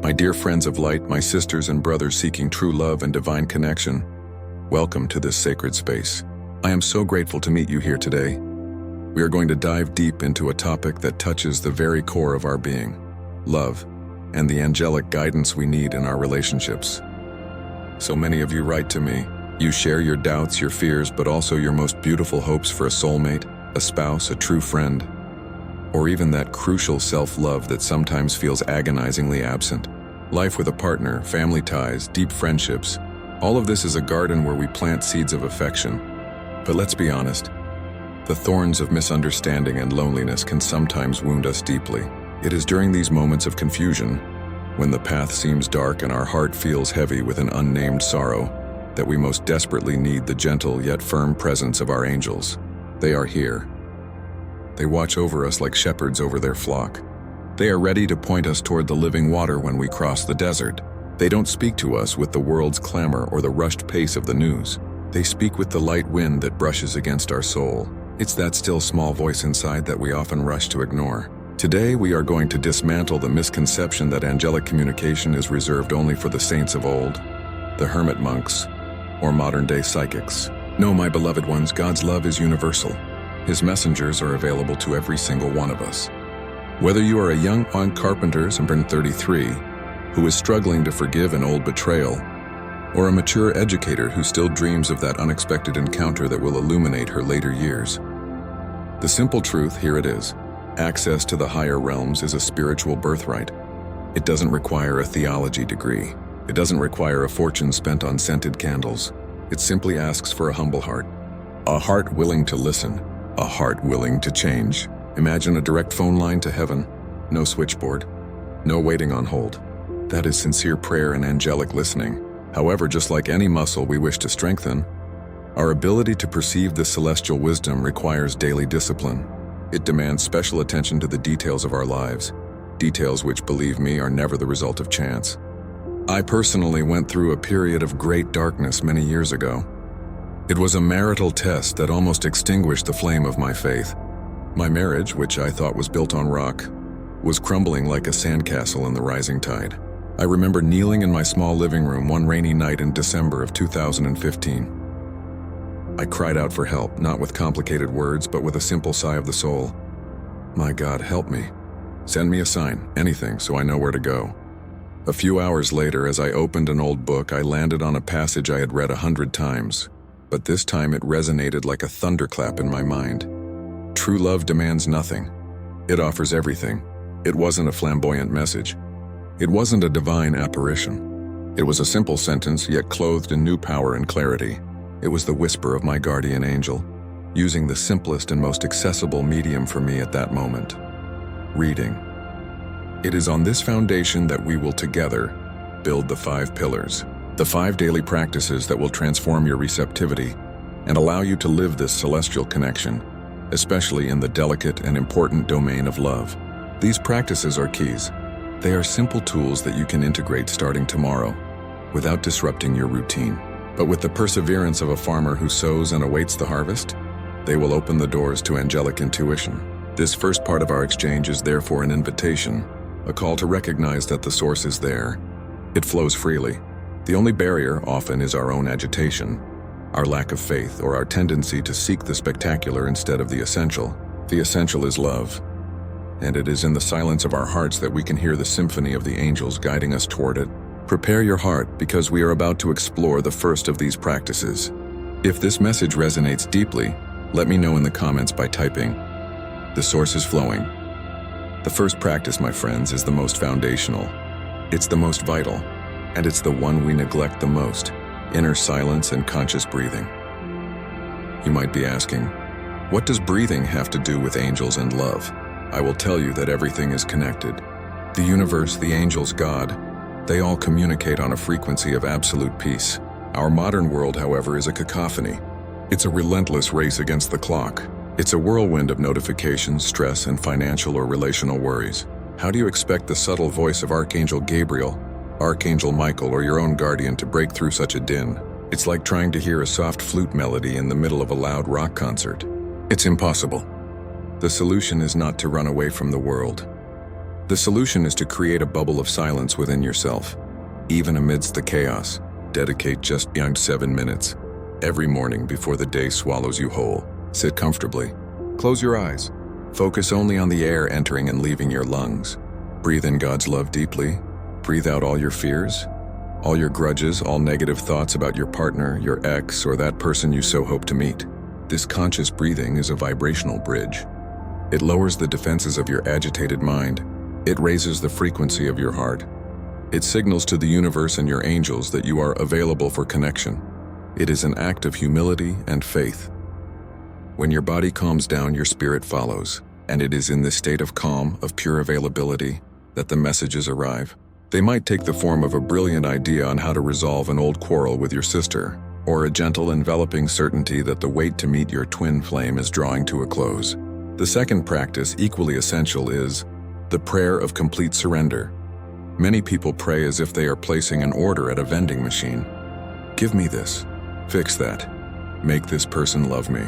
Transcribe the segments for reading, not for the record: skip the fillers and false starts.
My dear friends of light, my sisters and brothers seeking true love and divine connection, welcome to this sacred space. I am so grateful to meet you here today. We are going to dive deep into a topic that touches the very core of our being, love, and the angelic guidance we need in our relationships. So many of you write to me. You share your doubts, your fears, but also your most beautiful hopes for a soulmate, a spouse, a true friend, or even that crucial self-love that sometimes feels agonizingly absent. Life with a partner, family ties, deep friendships, all of this is a garden where we plant seeds of affection. But let's be honest, the thorns of misunderstanding and loneliness can sometimes wound us deeply. It is during these moments of confusion, when the path seems dark and our heart feels heavy with an unnamed sorrow, that we most desperately need the gentle yet firm presence of our angels. They are here. They watch over us like shepherds over their flock. They are ready to point us toward the living water when we cross the desert. They don't speak to us with the world's clamor or the rushed pace of the news. They speak with the light wind that brushes against our soul. It's that still small voice inside that we often rush to ignore. Today we are going to dismantle the misconception that angelic communication is reserved only for the saints of old, the hermit monks, or modern-day psychics. No, my beloved ones, God's love is universal. His messengers are available to every single one of us. Whether you are a young carpenter, 33, who is struggling to forgive an old betrayal, or a mature educator who still dreams of that unexpected encounter that will illuminate her later years. The simple truth, here it is. Access to the higher realms is a spiritual birthright. It doesn't require a theology degree. It doesn't require a fortune spent on scented candles. It simply asks for a humble heart. A heart willing to listen. A heart willing to change. Imagine a direct phone line to heaven. No switchboard. No waiting on hold. That is sincere prayer and angelic listening. However, just like any muscle we wish to strengthen, our ability to perceive this celestial wisdom requires daily discipline. It demands special attention to the details of our lives, details which, believe me, are never the result of chance. I personally went through a period of great darkness many years ago. It was a marital test that almost extinguished the flame of my faith. My marriage, which I thought was built on rock, was crumbling like a sandcastle in the rising tide. I remember kneeling in my small living room one rainy night in December of 2015. I cried out for help, not with complicated words, but with a simple sigh of the soul. My God, help me. Send me a sign, anything, so I know where to go. A few hours later, as I opened an old book, I landed on a passage I had read 100 times. But this time it resonated like a thunderclap in my mind. True love demands nothing. It offers everything. It wasn't a flamboyant message. It wasn't a divine apparition. It was a simple sentence, yet clothed in new power and clarity. It was the whisper of my guardian angel, using the simplest and most accessible medium for me at that moment: reading. It is on this foundation that we will together build the 5 pillars. The 5 daily practices that will transform your receptivity and allow you to live this celestial connection, especially in the delicate and important domain of love. These practices are keys. They are simple tools that you can integrate starting tomorrow, without disrupting your routine. But with the perseverance of a farmer who sows and awaits the harvest, they will open the doors to angelic intuition. This first part of our exchange is therefore an invitation, a call to recognize that the source is there. It flows freely. The only barrier often is our own agitation, our lack of faith, or our tendency to seek the spectacular instead of the essential. The essential is love, and it is in the silence of our hearts that we can hear the symphony of the angels guiding us toward it. Prepare your heart, because we are about to explore the first of these practices. If this message resonates deeply, let me know in the comments by typing, "The source is flowing." The first practice, my friends, is the most foundational. It's the most vital. And it's the one we neglect the most: inner silence and conscious breathing. You might be asking, what does breathing have to do with angels and love? I will tell you that everything is connected. The universe, the angels, God, they all communicate on a frequency of absolute peace. Our modern world, however, is a cacophony. It's a relentless race against the clock. It's a whirlwind of notifications, stress, and financial or relational worries. How do you expect the subtle voice of Archangel Gabriel, Archangel Michael, or your own guardian to break through such a din? It's like trying to hear a soft flute melody in the middle of a loud rock concert. It's impossible. The solution is not to run away from the world. The solution is to create a bubble of silence within yourself. Even amidst the chaos, dedicate just beyond 7 minutes. Every morning before the day swallows you whole, sit comfortably. Close your eyes. Focus only on the air entering and leaving your lungs. Breathe in God's love deeply. Breathe out all your fears, all your grudges, all negative thoughts about your partner, your ex, or that person you so hope to meet. This conscious breathing is a vibrational bridge. It lowers the defenses of your agitated mind. It raises the frequency of your heart. It signals to the universe and your angels that you are available for connection. It is an act of humility and faith. When your body calms down, your spirit follows, and it is in this state of calm, of pure availability, that the messages arrive. They might take the form of a brilliant idea on how to resolve an old quarrel with your sister, or a gentle enveloping certainty that the wait to meet your twin flame is drawing to a close. The second practice, equally essential, is the prayer of complete surrender. Many people pray as if they are placing an order at a vending machine. Give me this. Fix that. Make this person love me.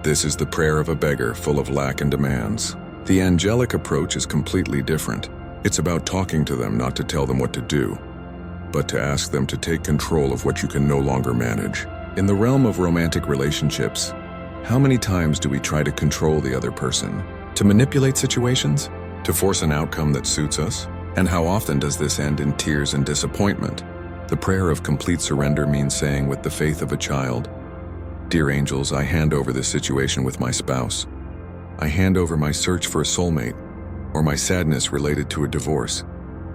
This is the prayer of a beggar full of lack and demands. The angelic approach is completely different. It's about talking to them, not to tell them what to do, but to ask them to take control of what you can no longer manage. In the realm of romantic relationships, how many times do we try to control the other person? To manipulate situations? To force an outcome that suits us? And how often does this end in tears and disappointment? The prayer of complete surrender means saying with the faith of a child, "Dear angels, I hand over this situation with my spouse. I hand over my search for a soulmate, or my sadness related to a divorce.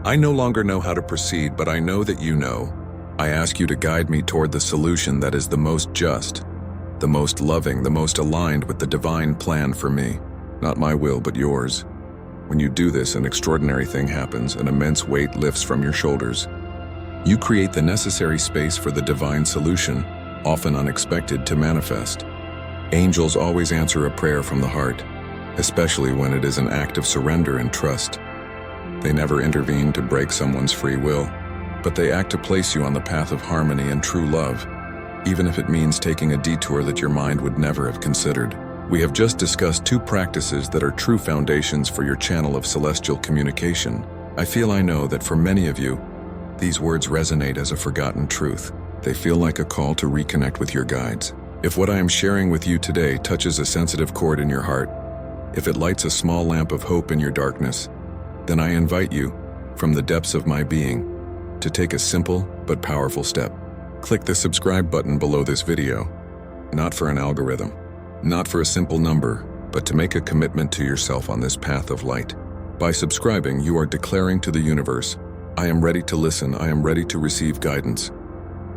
I no longer know how to proceed, but I know that you know. I ask you to guide me toward the solution that is the most just, the most loving, the most aligned with the divine plan for me. Not my will, but yours." When you do this, an extraordinary thing happens. An immense weight lifts from your shoulders. You create the necessary space for the divine solution, often unexpected, to manifest. Angels always answer a prayer from the heart, especially when it is an act of surrender and trust. They never intervene to break someone's free will, but they act to place you on the path of harmony and true love, even if it means taking a detour that your mind would never have considered. We have just discussed 2 practices that are true foundations for your channel of celestial communication. I feel I know that for many of you, these words resonate as a forgotten truth. They feel like a call to reconnect with your guides. If what I am sharing with you today touches a sensitive chord in your heart, if it lights a small lamp of hope in your darkness, then I invite you, from the depths of my being, to take a simple but powerful step. Click the subscribe button below this video, not for an algorithm, not for a simple number, but to make a commitment to yourself on this path of light. By subscribing, you are declaring to the universe, I am ready to listen, I am ready to receive guidance.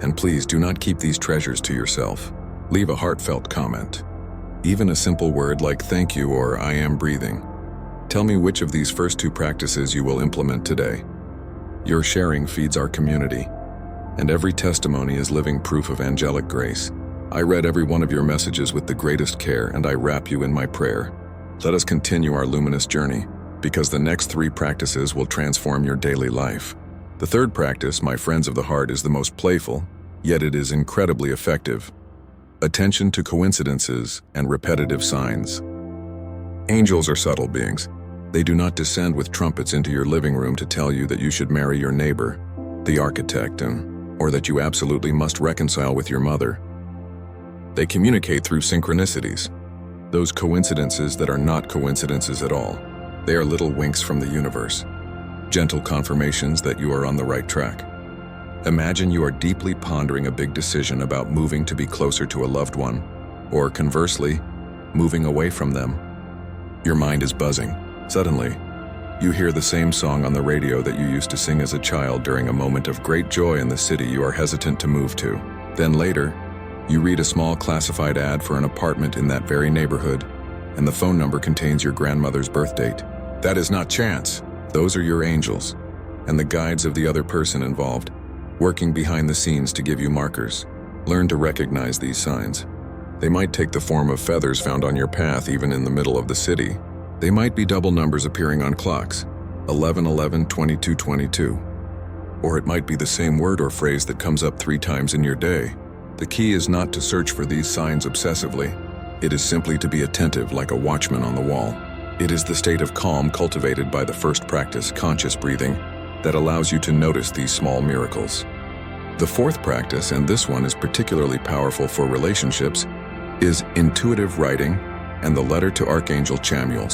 And please do not keep these treasures to yourself. Leave a heartfelt comment. Even a simple word like thank you or I am breathing. Tell me which of these first 2 practices you will implement today. Your sharing feeds our community, and every testimony is living proof of angelic grace. I read every one of your messages with the greatest care, and I wrap you in my prayer. Let us continue our luminous journey, because the next 3 practices will transform your daily life. The third practice, my friends of the heart, is the most playful, yet it is incredibly effective. Attention to coincidences and repetitive signs. Angels are subtle beings. They do not descend with trumpets into your living room to tell you that you should marry your neighbor, the architect, or that you absolutely must reconcile with your mother. They communicate through synchronicities, those coincidences that are not coincidences at all. They are little winks from the universe, gentle confirmations that you are on the right track. Imagine you are deeply pondering a big decision about moving to be closer to a loved one, or conversely, moving away from them. Your mind is buzzing. Suddenly, you hear the same song on the radio that you used to sing as a child during a moment of great joy in the city you are hesitant to move to. Then later, you read a small classified ad for an apartment in that very neighborhood, and the phone number contains your grandmother's birth date. That is not chance. Those are your angels, and the guides of the other person involved, working behind the scenes to give you markers. Learn to recognize these signs. They might take the form of feathers found on your path even in the middle of the city. They might be double numbers appearing on clocks, 1111, 2222. Or it might be the same word or phrase that comes up 3 times in your day. The key is not to search for these signs obsessively. It is simply to be attentive like a watchman on the wall. It is the state of calm cultivated by the first practice, conscious breathing, that allows you to notice these small miracles. The fourth practice, and this one is particularly powerful for relationships, is intuitive writing and the letter to Archangel Chamuel.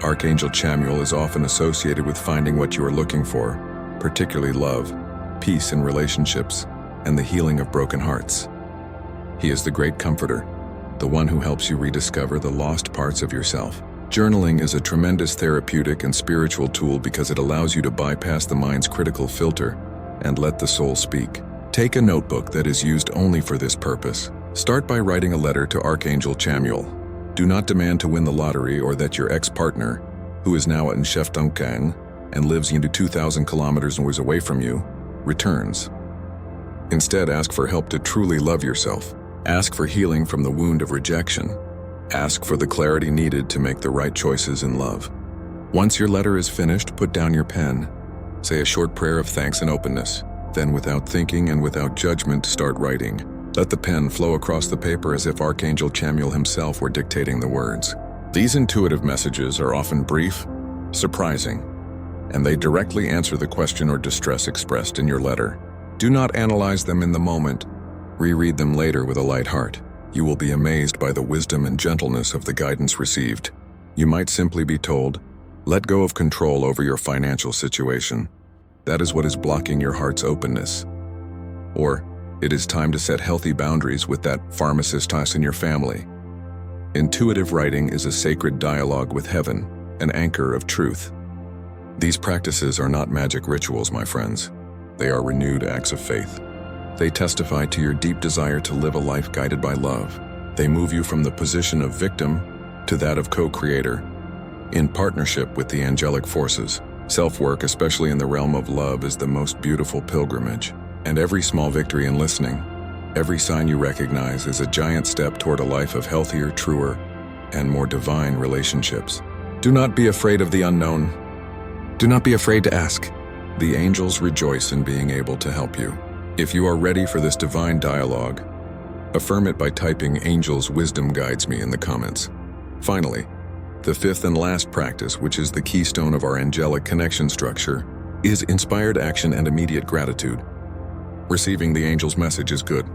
Archangel Chamuel is often associated with finding what you are looking for, particularly love, peace in relationships, and the healing of broken hearts. He is the great comforter, the one who helps you rediscover the lost parts of yourself. Journaling is a tremendous therapeutic and spiritual tool because it allows you to bypass the mind's critical filter and let the soul speak. Take a notebook that is used only for this purpose. Start by writing a letter to Archangel Chamuel. Do not demand to win the lottery or that your ex-partner, who is now in Sheftungkang and lives into 2,000 kilometers and was away from you, returns. Instead, ask for help to truly love yourself. Ask for healing from the wound of rejection. Ask for the clarity needed to make the right choices in love. Once your letter is finished, put down your pen. Say a short prayer of thanks and openness. Then, without thinking and without judgment, start writing. Let the pen flow across the paper as if Archangel Chamuel himself were dictating the words. These intuitive messages are often brief, surprising, and they directly answer the question or distress expressed in your letter. Do not analyze them in the moment. Reread them later with a light heart. You will be amazed by the wisdom and gentleness of the guidance received. You might simply be told, let go of control over your financial situation. That is what is blocking your heart's openness. Or, it is time to set healthy boundaries with that pharmacist in your family. Intuitive writing is a sacred dialogue with heaven, an anchor of truth. These practices are not magic rituals, my friends. They are renewed acts of faith. They testify to your deep desire to live a life guided by love. They move you from the position of victim to that of co-creator, in partnership with the angelic forces. Self-work, especially in the realm of love, is the most beautiful pilgrimage. And every small victory in listening, every sign you recognize, is a giant step toward a life of healthier, truer, and more divine relationships. Do not be afraid of the unknown. Do not be afraid to ask. The angels rejoice in being able to help you. If you are ready for this divine dialogue, affirm it by typing "Angel's Wisdom Guides Me" in the comments. Finally, the fifth and last practice, which is the keystone of our angelic connection structure, is inspired action and immediate gratitude. Receiving the angel's message is good,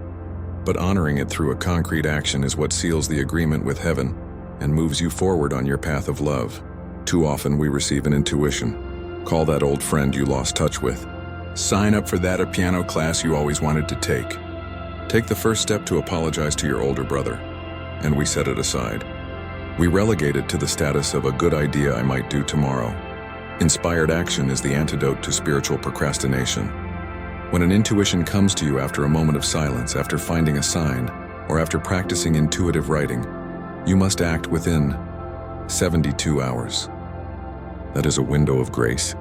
but honoring it through a concrete action is what seals the agreement with heaven and moves you forward on your path of love. Too often we receive an intuition. Call that old friend you lost touch with. Sign up for that piano class you always wanted to take. Take the first step to apologize to your older brother, and we set it aside. We relegate it to the status of a good idea I might do tomorrow. Inspired action is the antidote to spiritual procrastination. When an intuition comes to you after a moment of silence, after finding a sign, or after practicing intuitive writing, you must act within 72 hours. That is a window of grace.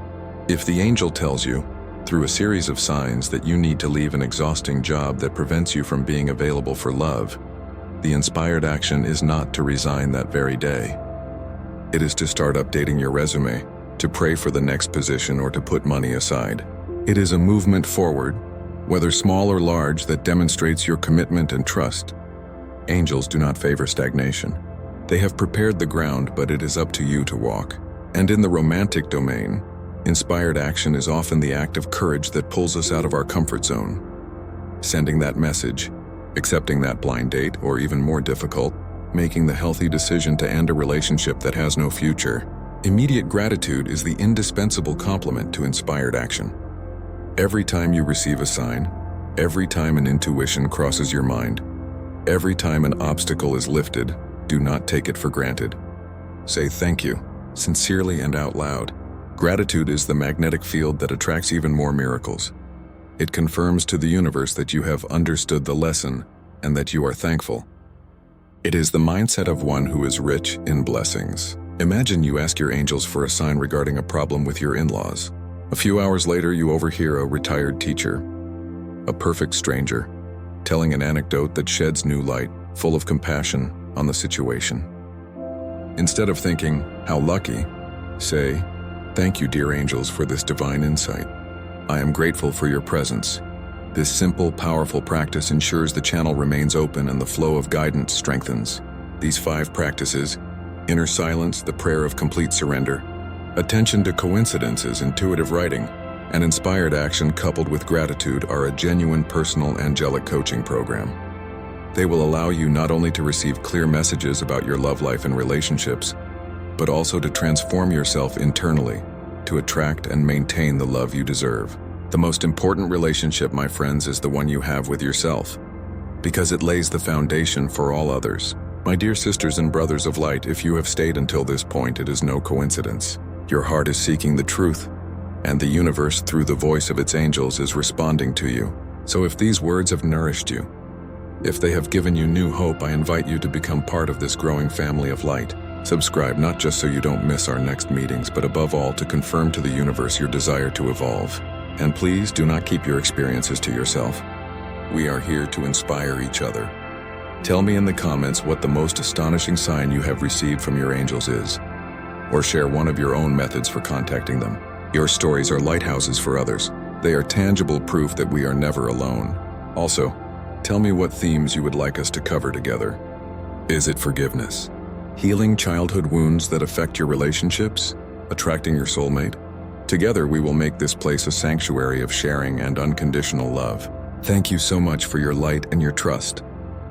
If the angel tells you, through a series of signs, that you need to leave an exhausting job that prevents you from being available for love, the inspired action is not to resign that very day. It is to start updating your resume, to pray for the next position, or to put money aside. It is a movement forward, whether small or large, that demonstrates your commitment and trust. Angels do not favor stagnation. They have prepared the ground, but it is up to you to walk. And in the romantic domain, inspired action is often the act of courage that pulls us out of our comfort zone. Sending that message, accepting that blind date, or even more difficult, making the healthy decision to end a relationship that has no future. Immediate gratitude is the indispensable complement to inspired action. Every time you receive a sign, every time an intuition crosses your mind, every time an obstacle is lifted, do not take it for granted. Say thank you, sincerely and out loud. Gratitude is the magnetic field that attracts even more miracles. It confirms to the universe that you have understood the lesson and that you are thankful. It is the mindset of one who is rich in blessings. Imagine you ask your angels for a sign regarding a problem with your in-laws. A few hours later, you overhear a retired teacher, a perfect stranger, telling an anecdote that sheds new light, full of compassion, on the situation. Instead of thinking, "How lucky," say, "Thank you, dear angels, for this divine insight. I am grateful for your presence." This simple, powerful practice ensures the channel remains open and the flow of guidance strengthens. These 5 practices, Inner silence, the prayer of complete surrender, attention to coincidences, intuitive writing, and inspired action coupled with gratitude are a genuine personal angelic coaching program. They will allow you not only to receive clear messages about your love life and relationships, but also to transform yourself internally to attract and maintain the love you deserve. The most important relationship, my friends, is the one you have with yourself, because it lays the foundation for all others. My dear sisters and brothers of light, if you have stayed until this point, it is no coincidence. Your heart is seeking the truth, and the universe, through the voice of its angels, is responding to you. So if these words have nourished you, if they have given you new hope, I invite you to become part of this growing family of light. Subscribe not just so you don't miss our next meetings, but above all to confirm to the universe your desire to evolve. And please do not keep your experiences to yourself. We are here to inspire each other. Tell me in the comments what the most astonishing sign you have received from your angels is, or share one of your own methods for contacting them. Your stories are lighthouses for others. They are tangible proof that we are never alone. Also, tell me what themes you would like us to cover together. Is it forgiveness? Healing childhood wounds that affect your relationships? Attracting your soulmate? Together we will make this place a sanctuary of sharing and unconditional love. Thank you so much for your light and your trust.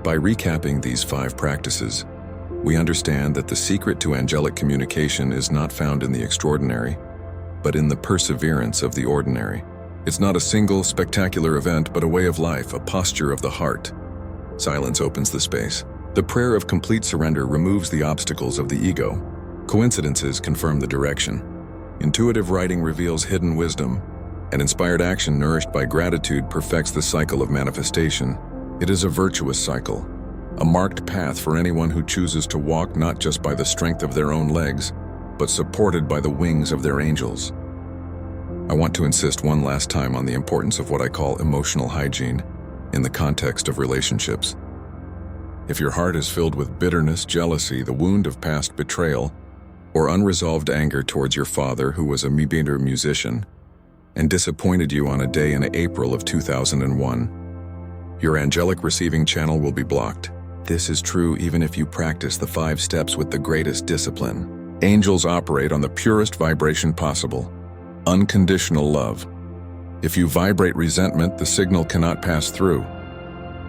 By recapping these 5 practices, we understand that the secret to angelic communication is not found in the extraordinary, but in the perseverance of the ordinary. It's not a single, spectacular event, but a way of life, a posture of the heart. Silence opens the space. The prayer of complete surrender removes the obstacles of the ego. Coincidences confirm the direction. Intuitive writing reveals hidden wisdom, and inspired action nourished by gratitude perfects the cycle of manifestation. It is a virtuous cycle, a marked path for anyone who chooses to walk not just by the strength of their own legs, but supported by the wings of their angels. I want to insist one last time on the importance of what I call emotional hygiene in the context of relationships. If your heart is filled with bitterness, jealousy, the wound of past betrayal, or unresolved anger towards your father, who was a bitter musician, and disappointed you on a day in April of 2001, your angelic receiving channel will be blocked. This is true even if you practice the 5 steps with the greatest discipline. Angels operate on the purest vibration possible, unconditional love. If you vibrate resentment, the signal cannot pass through.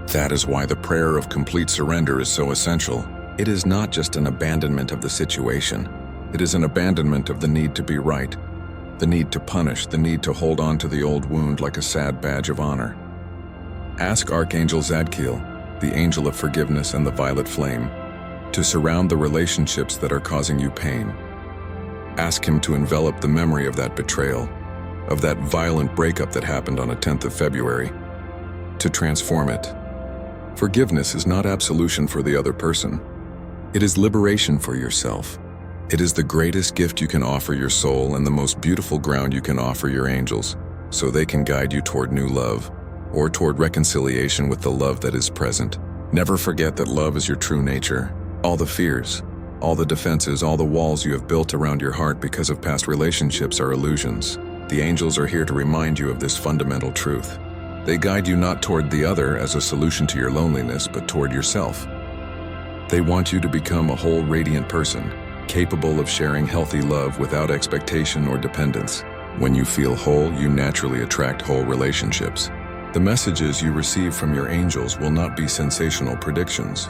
That is why the prayer of complete surrender is so essential. It is not just an abandonment of the situation. It is an abandonment of the need to be right, the need to punish, the need to hold on to the old wound like a sad badge of honor. Ask Archangel Zadkiel, the angel of forgiveness and the violet flame, to surround the relationships that are causing you pain. Ask him to envelop the memory of that betrayal, of that violent breakup that happened on a 10th of February, to transform it. Forgiveness is not absolution for the other person. It is liberation for yourself. It is the greatest gift you can offer your soul and the most beautiful ground you can offer your angels, so they can guide you toward new love, or toward reconciliation with the love that is present. Never forget that love is your true nature. All the fears, all the defenses, all the walls you have built around your heart because of past relationships are illusions. The angels are here to remind you of this fundamental truth. They guide you not toward the other as a solution to your loneliness, but toward yourself. They want you to become a whole, radiant person, capable of sharing healthy love without expectation or dependence. When you feel whole, you naturally attract whole relationships. The messages you receive from your angels will not be sensational predictions.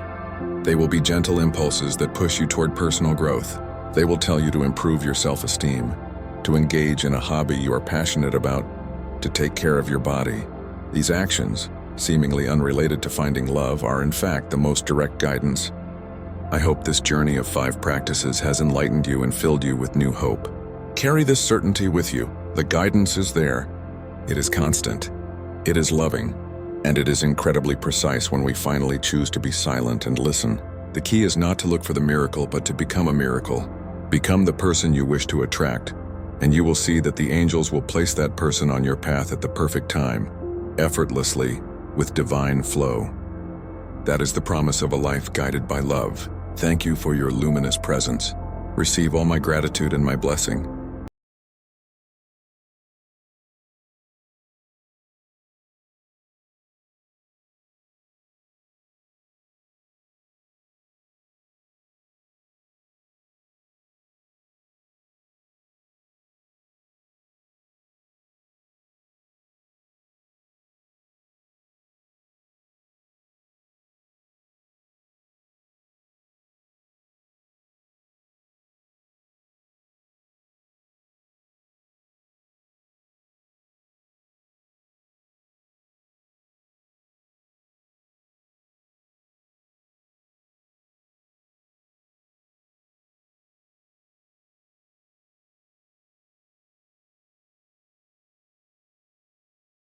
They will be gentle impulses that push you toward personal growth. They will tell you to improve your self-esteem, to engage in a hobby you are passionate about, to take care of your body. These actions, seemingly unrelated to finding love, are in fact the most direct guidance. I hope this journey of 5 practices has enlightened you and filled you with new hope. Carry this certainty with you. The guidance is there. It is constant. It is loving. And it is incredibly precise when we finally choose to be silent and listen. The key is not to look for the miracle, but to become a miracle. Become the person you wish to attract, and you will see that the angels will place that person on your path at the perfect time, effortlessly, with divine flow. That is the promise of a life guided by love. Thank you for your luminous presence. Receive all my gratitude and my blessing.